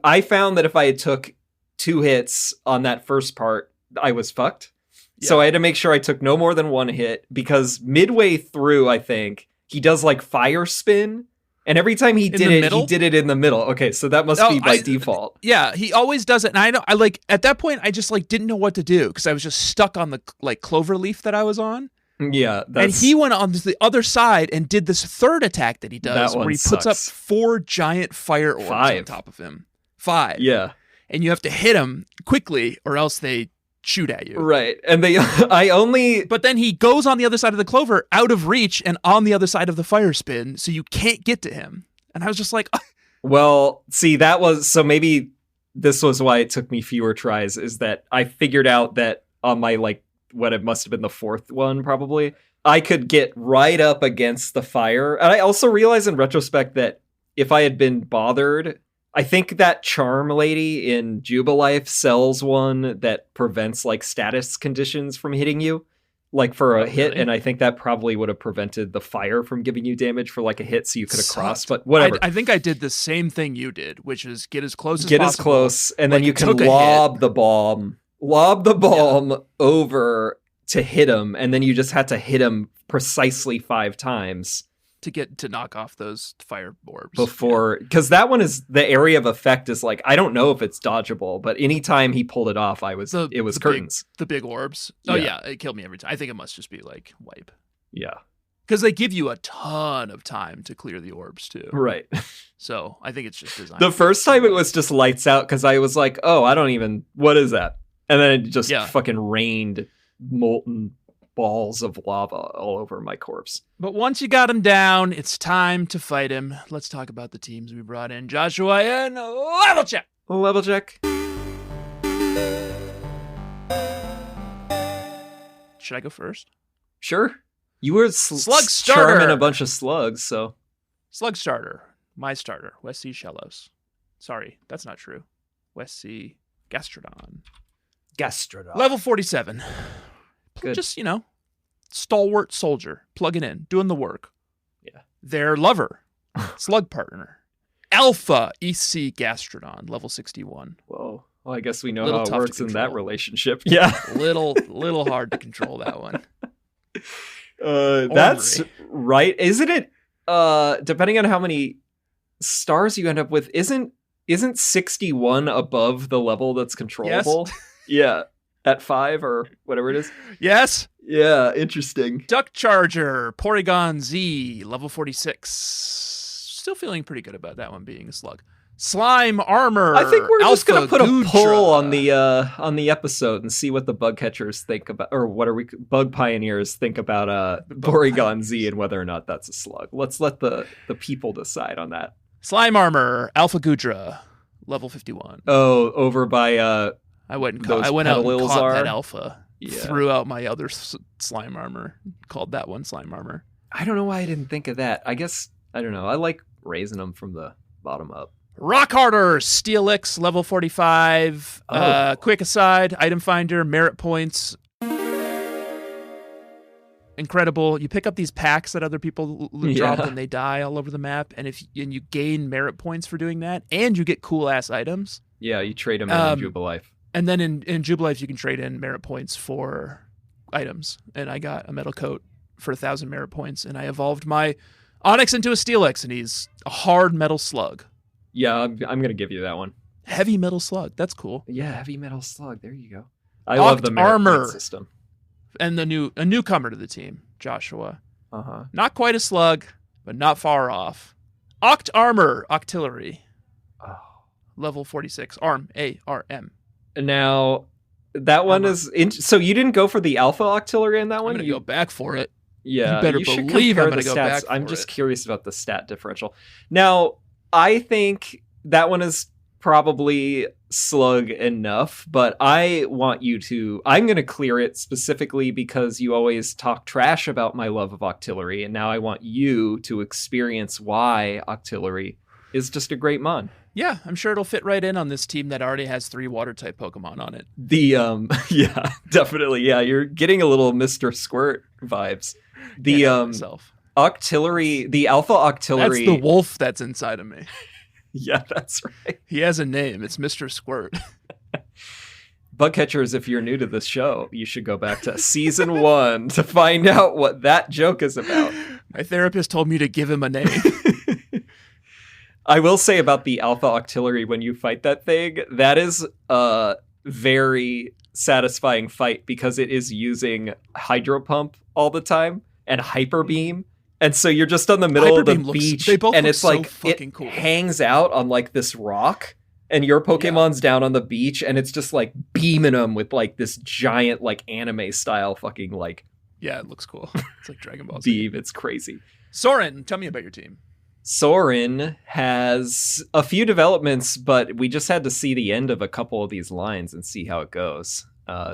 I found that if I took 2 hits on that first part, I was fucked. Yeah. So I had to make sure I took no more than 1 hit because midway through, I think, he does like fire spin. And every time he did middle? he did it in the middle. Okay, so that must be by default. Yeah, he always does it. And I like at that point I just like didn't know what to do because I was just stuck on the like clover leaf that I was on. Yeah, and he went on to the other side and did this third attack that he does where he puts up 4 giant fire orbs on top of him. 5. Yeah. And you have to hit them quickly or else they shoot at you. Right. And But then he goes on the other side of the clover, out of reach, and on the other side of the fire spin, so you can't get to him. And I was just like... Well, see, so maybe this was why it took me fewer tries, is that I figured out that on my, like, what it must have been the 4th one, probably, I could get right up against the fire. And I also realized in retrospect that if I had been bothered... I think that charm lady in Jubilife sells one that prevents like status conditions from hitting you, like for a hit. Really? And I think that probably would have prevented the fire from giving you damage for like a hit, so you could have crossed. But whatever. I think I did the same thing you did, which is get as close as possible. And then you can lob the bomb over to hit him, and then you just had to hit him precisely 5 times. To knock off those fire orbs before, because that one is the area of effect is like, I don't know if it's dodgeable, but anytime he pulled it off, it was curtains. The big orbs. Oh yeah, it killed me every time. I think it must just be like wipe. Yeah. Because they give you a ton of time to clear the orbs too. Right. So I think it's just designed. The first time it was just lights out because I was like, oh, what is that? And then it just fucking rained molten balls of lava all over my corpse. But once you got him down, it's time to fight him. Let's talk about the teams we brought in. Joshua, and level check. Level check. Should I go first? Sure. You were slug starter. Charming a bunch of slugs, so. Slug starter. My starter. West Sea Shellos. Sorry, that's not true. West Sea Gastrodon. Level 47. Good. Just, stalwart soldier, plugging in, doing the work. Yeah. Their lover, slug partner, Alpha East Sea Gastrodon, level 61. Whoa. Well, I guess we know how it works in that relationship. Yeah. little hard to control that one. That's right. Isn't it, depending on how many stars you end up with, isn't 61 above the level that's controllable? Yes. Yeah. At 5 or whatever it is? Yes. Yeah, interesting. Duck Charger, Porygon Z, level 46. Still feeling pretty good about that one being a slug. Slime Armor. I think we're just going to put Gudra. A poll on the episode and see what the bug catchers think about, or bug pioneers think about Porygon Z and whether or not that's a slug. Let's let the people decide on that. Slime Armor, Alpha Gudra, level 51. Oh, over by I went out and caught that alpha. Yeah. Threw out my other slime armor. Called that one slime armor. I don't know why I didn't think of that. I guess, I don't know. I like raising them from the bottom up. Rock Harder, Steelix, level 45. Quick aside, item finder, merit points. Incredible. You pick up these packs that other people drop when they die all over the map. And you gain merit points for doing that. And you get cool ass items. Yeah, you trade them in Jubilife. And then in Jubilife, you can trade in merit points for items. And I got a metal coat for 1,000 merit points. And I evolved my Onyx into a Steelix. And he's a hard metal slug. Yeah, I'm going to give you that one. Heavy metal slug. That's cool. Yeah, heavy metal slug. There you go. I love the merit point system. And a newcomer to the team, Joshua. Uh-huh. Not quite a slug, but not far off. Oct Armor, Octillery. Oh. Level 46. ARM. A-R-M. Now, that one is... so you didn't go for the Alpha Octillery in that one? I'm going to go back for it. Yeah. You better believe I'm going to go back for it. I'm just curious about the stat differential. Now, I think that one is probably slug enough, but I want you to... I'm going to clear it specifically because you always talk trash about my love of Octillery, and now I want you to experience why Octillery is just a great mon. Yeah, I'm sure it'll fit right in on this team that already has 3 water-type Pokemon on it. Yeah, definitely. Yeah, you're getting a little Mr. Squirt vibes. The Octillery, the Alpha Octillery... That's the wolf that's inside of me. Yeah, that's right. He has a name. It's Mr. Squirt. Bug catchers, if you're new to this show, you should go back to season 1 to find out what that joke is about. My therapist told me to give him a name. I will say about the Alpha Octillery when you fight that thing, that is a very satisfying fight because it is using Hydro Pump all the time and Hyper Beam. And so you're just on the middle of the beach and it's like it hangs out on like this rock and your Pokemon's down on the beach and it's just like beaming them with like this giant like anime style fucking like yeah, it looks cool. It's like Dragon Ball Z. Beam. It's crazy. Soren, tell me about your team. Soren has a few developments, but we just had to see the end of a couple of these lines and see how it goes.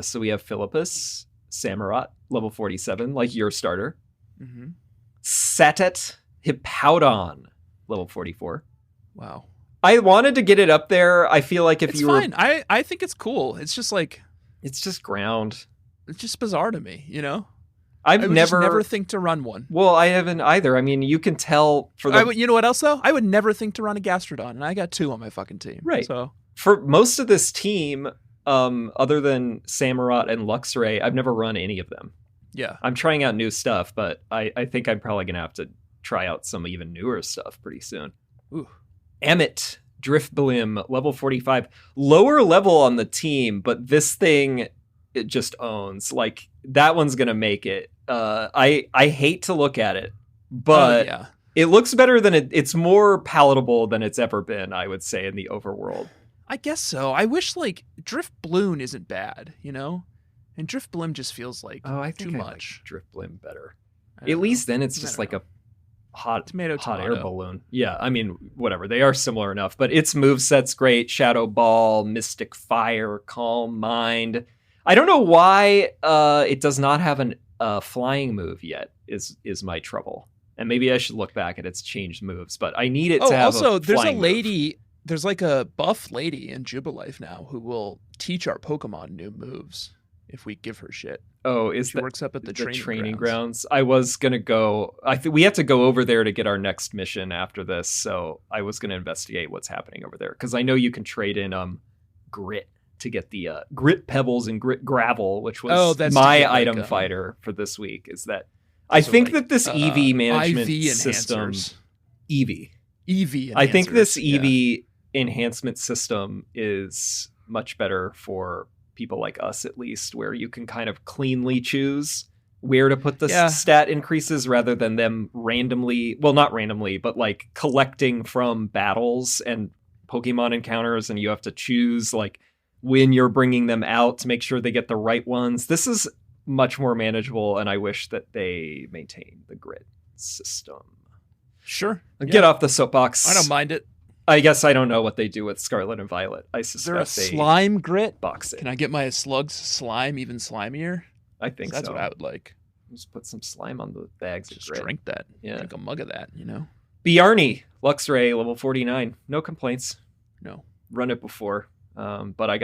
So we have Philippus, Samurott, level 47, like your starter. Mm-hmm. Satet Hippowdon, level 44. Wow. I wanted to get it up there. I feel like it's fine. I think it's cool. It's just like... It's just ground. It's just bizarre to me, you know? I would never think to run one. Well, I haven't either. I mean, you can tell for the... you know what else, though? I would never think to run a Gastrodon, and I got 2 on my fucking team. Right. So for most of this team, other than Samurott and Luxray, I've never run any of them. Yeah. I'm trying out new stuff, but I think I'm probably going to have to try out some even newer stuff pretty soon. Ooh. Emmet, Driftblim, level 45. Lower level on the team, but this thing, it just owns. Like, that one's going to make it. I hate to look at it, but it looks better than it's more palatable than it's ever been, I would say, in the overworld. I guess so. I wish, like, Driftbloom isn't bad, you know? And Driftblim just feels like I think too I much. Like Driftblim better. At least then it's just like a hot air balloon. Yeah, I mean, whatever. They are similar enough, but its moveset's great. Shadow Ball, Mystic Fire, Calm Mind. I don't know why it does not have a flying move yet is my trouble. And maybe I should look back at its changed moves, but I need it to have also, a flying there's a lady... move. There's like a buff lady in Jubilife now who will teach our Pokemon new moves if we give her shit. Oh, she works up at the training grounds. I was gonna go. We have to go over there to get our next mission after this, so I was gonna investigate what's happening over there because I know you can trade in grit to get the grit pebbles and grit gravel, which was my item fighter for this week. Is that I think that this EV management system, EV. I think this EV enhancement system is much better for people like us, at least, where you can kind of cleanly choose where to put the stat increases rather than them randomly, well, not randomly, but like collecting from battles and Pokemon encounters, and you have to choose like when you're bringing them out to make sure they get the right ones. This is much more manageable, and I wish that they maintain the grid system. Sure. Get off the soapbox. I don't mind it. I guess I don't know what they do with Scarlet and Violet. I suspect is there a slime grit? Box it. Can I get my slugs slime even slimier? I think that's what I would like. Just put some slime on the bags of grit. Drink that. Yeah. Drink a mug of that, you know? Bjarny, Luxray, level 49. No complaints. No. Run it before. But I'd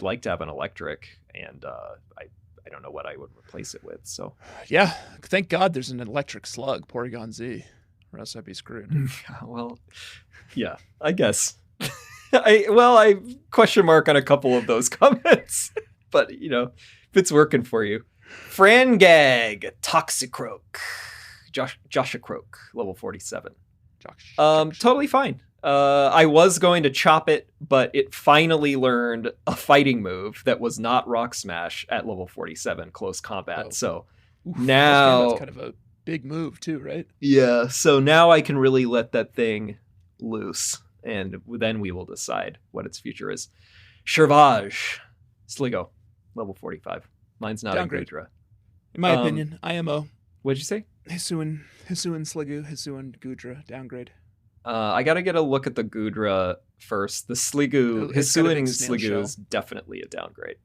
like to have an electric, and I don't know what I would replace it with, so. Yeah. Thank God there's an electric slug, Porygon Z. Or else I'd be screwed. Well, yeah, I guess. I question mark on a couple of those comments, but you know, if it's working for you. Frangag, Toxicroak, Joshua Croak, level 47. Totally fine. I was going to chop it, but it finally learned a fighting move that was not Rock Smash at level 47, close combat. So now that's kind of a big move too, right? Yeah, so now I can really let that thing loose, and then we will decide what its future is. Servage, Sligo, level 45. Mine's not a Gudra. In my opinion, IMO. What'd you say? Hisuian Sligo, Hisuian Gudra, downgrade. I gotta get a look at the Gudra first. The Sligo, Hisuian Sligo is definitely a downgrade.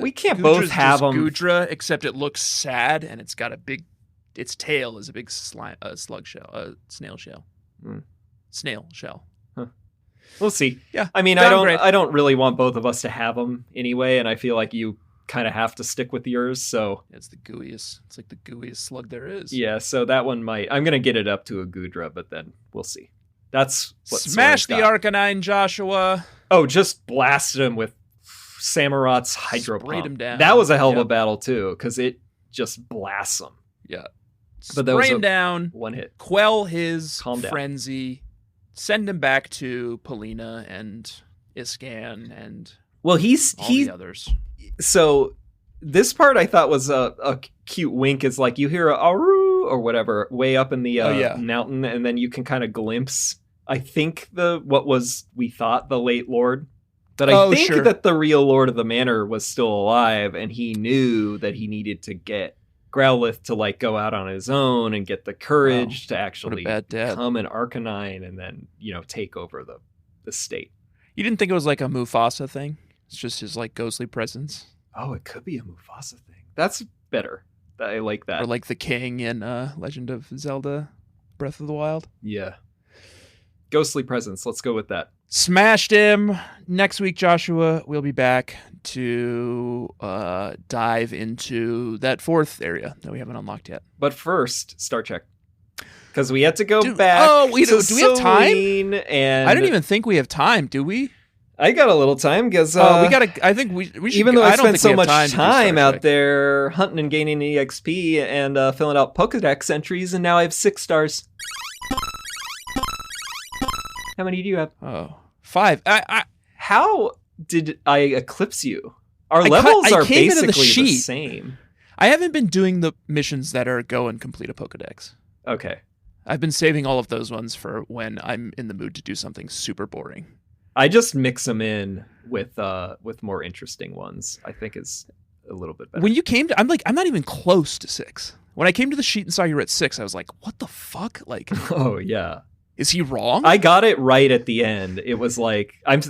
We can't both have them. Gudra, except it looks sad, and it's got a big... Its tail is a big slug shell, snail shell. Snail shell. Huh. We'll see. Yeah. I mean, I don't really want both of us to have them anyway, and I feel like you kind of have to stick with yours. So it's the gooeyest. It's like the gooeyest slug there is. Yeah. So that one might. I'm gonna get it up to a Gudra, but then we'll see. That's what smash the Arcanine, Joshua. Oh, just blasted him with Samurott's Hydro Pump. Him down. That was a hell of a battle too, because it just blasts him. Yeah. But that was him down. One hit. Quell his frenzy. send him back to Polina and Iscan and Well, all the others. So this part I thought was a cute wink. Is like you hear a "aru" or whatever way up in the mountain, and then you can kind of glimpse. I think what we thought the late Lord, but I think that the real Lord of the Manor was still alive, and he knew that he needed to get Growlithe to like go out on his own and get the courage to actually become an Arcanine and then take over the state. You didn't think it was like a Mufasa thing? It's just his like ghostly presence. Oh, it could be a Mufasa thing. That's better. I like that. Or like the king in Legend of Zelda Breath of the Wild. Yeah. Ghostly presence. Let's go with that. Smashed him. Next week, Joshua, we'll be back to dive into that fourth area that we haven't unlocked yet. But first, Star Check. Because we had to go back. Oh, do we have time? And I don't even think we have time, do we? I got a little time because we gotta. I think we should. Even though I spent so much time out there hunting and gaining EXP and filling out Pokedex entries, and now I have 6 stars. How many do you have? Oh, 5. How did I eclipse you? Our levels are basically the same. I haven't been doing the missions that are go and complete a Pokedex. Okay. I've been saving all of those ones for when I'm in the mood to do something super boring. I just mix them in with more interesting ones. I think is a little bit better. When you came to, I'm not even close to 6. When I came to the sheet and saw you were at 6, I was like, what the fuck? Like, oh yeah. Is he wrong? I got it right at the end. It was like I'm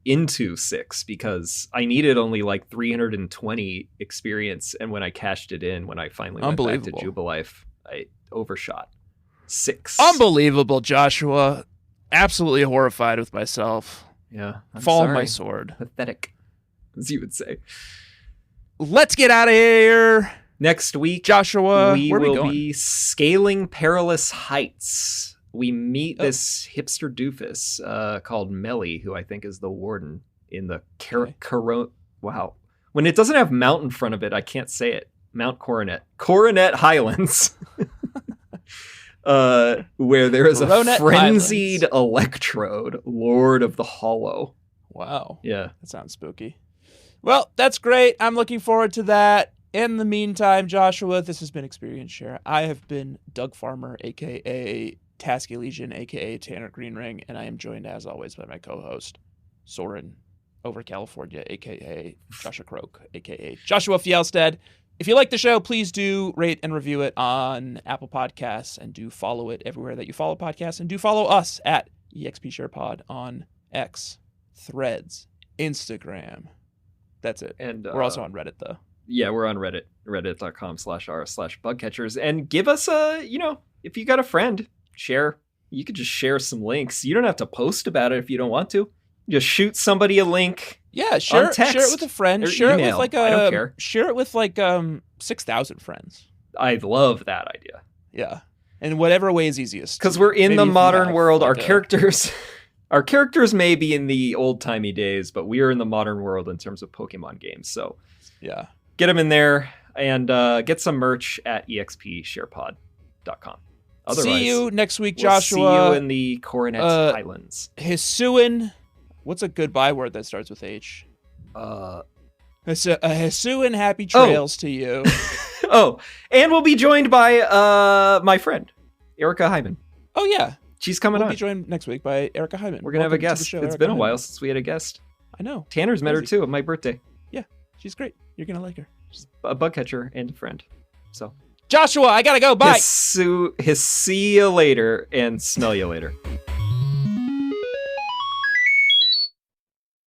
into 6 because I needed only like 320 experience, and when I cashed it in, when I finally went back to Jubilife, I overshot 6. Unbelievable, Joshua. Absolutely horrified with myself. Yeah, Fall on my sword. Pathetic, as you would say. Let's get out of here. Next week, Joshua, we will be scaling perilous heights. We meet this hipster doofus called Melly, who I think is the warden in the Wow. When it doesn't have mount in front of it, I can't say it. Mount Coronet. Coronet Highlands. Where there is a frenzied electrode, Lord of the Hollow. Wow. Yeah. That sounds spooky. Well, that's great. I'm looking forward to that. In the meantime, Joshua, this has been Experience Share. I have been Doug Farmer, a.k.a. Basculegion, a.k.a. Tanner Greenring, and I am joined, as always, by my co-host, Soren over California, a.k.a. Joshua Croak, a.k.a. Joshua Fjellstead. If you like the show, please do rate and review it on Apple Podcasts, and do follow it everywhere that you follow podcasts, and do follow us at EXPSharePod on X, Threads, Instagram. That's it. And we're also on Reddit, though. Yeah, we're on Reddit, reddit.com/r/bugcatchers. And give us if you got a friend, share. You could just share some links. You don't have to post about it if you don't want to. Just shoot somebody a link. Yeah, share it with a friend. Share email. It with like I don't care. Share it with like 6,000 friends. I love that idea. Yeah, in whatever way is easiest. Because we're in the modern world. Our characters may be in the old timey days, but we are in the modern world in terms of Pokemon games. So yeah. Get them in there and get some merch at expsharepod.com. Otherwise, see you next week, Joshua. See you in the Coronet Highlands. Hisuin. What's a goodbye word that starts with H? Hisuin, happy trails to you. Oh, and we'll be joined by my friend, Erica Hyman. Oh, yeah. She's coming on. We'll be joined next week by Erica Hyman. We're going to have a guest. It's been a while since we had a guest. I know. Tanner's met her, too, on my birthday. Yeah. She's great. You're going to like her. She's a bug catcher and a friend. So, Joshua, I got to go. Bye. See you later and smell you later.